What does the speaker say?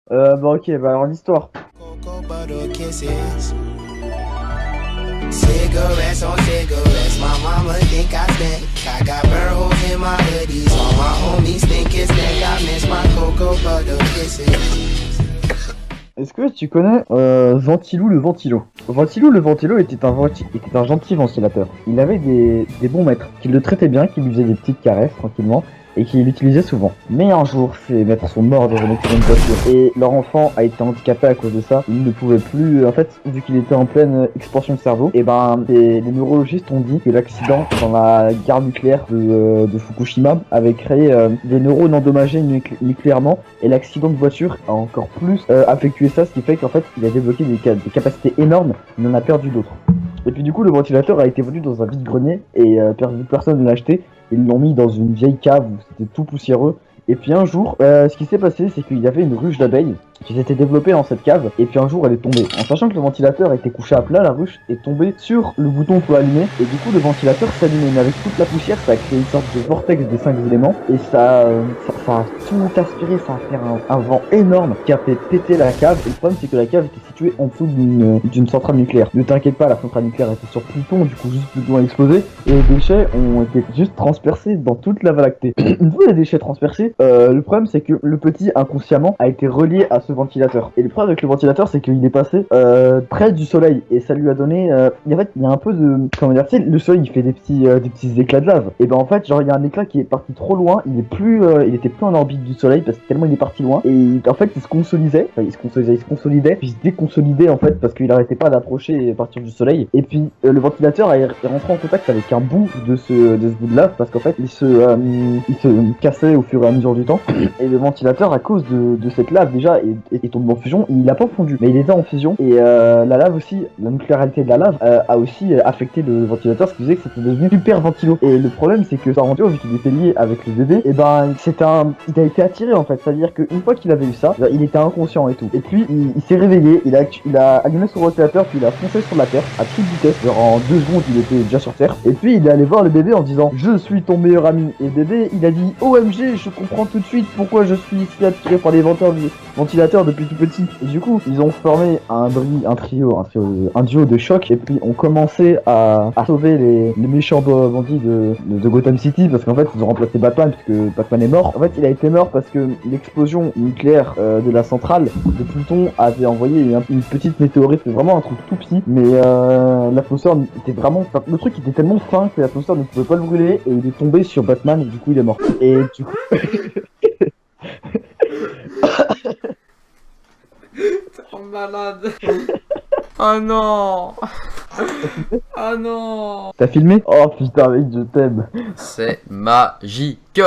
Bah ok, bah alors l'histoire. Cocoa butter kisses. Cigarettes on cigarettes. My mama think I stink. I got burn holes in my hoodies. All my homies think it's stank. I miss my cocoa butter kisses. Est-ce que tu connais Ventilou le Ventilo? Ventilou le Ventilo était un gentil ventilateur. Il avait des bons maîtres qui le traitaient bien, qui lui faisaient des petites caresses tranquillement et qui l'utilisaient souvent. Mais un jour, ses maîtres sont morts dans un accident de voiture et leur enfant a été handicapé à cause de ça. Il ne pouvait plus, en fait, vu qu'il était en pleine expansion de cerveau, et ben les neurologistes ont dit que l'accident dans la gare nucléaire de Fukushima avait créé des neurones endommagés nucléairement et l'accident de voiture a encore plus affectué ça, ce qui fait qu'en fait il a débloqué des capacités énormes, il en a perdu d'autres. Et puis du coup le ventilateur a été vendu dans un vide-grenier et personne ne l'a acheté. Ils l'ont mis dans une vieille cave où c'était tout poussiéreux. Et puis un jour, ce qui s'est passé, c'est qu'il y avait une ruche d'abeilles qui s'était développée dans cette cave. Et puis un jour, elle est tombée. En sachant que le ventilateur était couché à plat, la ruche est tombée sur le bouton pour allumer. Et du coup, le ventilateur s'allumait. Mais avec toute la poussière, ça a créé une sorte de vortex des 5 éléments. Et ça a tout aspiré. Ça a fait un vent énorme qui a fait péter la cave. Et le problème, c'est que la cave était située en dessous d'une centrale nucléaire. Ne t'inquiète pas, la centrale nucléaire était sur Pluton. Du coup, juste Pluton a explosé. Et les déchets ont été juste transpercés dans toute la Voie lactée. Une fois les déchets transpercés, le problème, c'est que le petit, inconsciemment, a été relié à ce ventilateur. Et le problème avec le ventilateur, c'est qu'il est passé près du soleil. Et ça lui a donné... en fait, il y a un peu de... Comment dire, tu sais, le soleil, il fait des petits éclats de lave. Et ben en fait, genre, il y a un éclat qui est parti trop loin. Il était plus en orbite du soleil parce que tellement il est parti loin. Et en fait, il se consolidait. Enfin, il se consolidait. Puis il se déconsolidait, en fait, parce qu'il arrêtait pas d'approcher à partir du soleil. Et puis, le ventilateur est rentré en contact avec un bout de ce bout de lave parce qu'en fait, il se cassait au fur et à mesure du temps. Et le ventilateur, à cause de cette lave déjà, est tombé en fusion. Il n'a pas fondu, mais il était en fusion. Et la lave aussi, la nucléarité de la lave a aussi affecté le ventilateur, ce qui faisait que c'était devenu super ventilo. Et le problème, c'est que ce ventilo, vu qu'il était lié avec le bébé, et ben il a été attiré en fait. C'est-à-dire qu'une fois qu'il avait eu ça, il était inconscient et tout. Et puis il s'est réveillé, il a allumé son ventilateur, puis il a foncé sur la terre à toute vitesse. Genre en 2 secondes, il était déjà sur terre. Et puis il est allé voir le bébé en disant: je suis ton meilleur ami. Et le bébé, il a dit: OMG, je comprends tout de suite pourquoi je suis si attiré par les ventilateurs depuis tout petit. Et du coup, ils ont formé un duo de choc. Et puis ont commencé à sauver les méchants bandits de Gotham City, parce qu'en fait ils ont remplacé Batman puisque Batman est mort. En fait, il a été mort parce que l'explosion nucléaire de la centrale de Pluton avait envoyé une petite météorite, vraiment un truc tout petit, mais l'atmosphère était vraiment... Enfin, le truc était tellement fin que l'atmosphère ne pouvait pas le brûler et il est tombé sur Batman et du coup il est mort. Et du coup... T'es un malade. Oh non. Oh non. T'as filmé? Oh putain mec, je t'aime. C'est magique.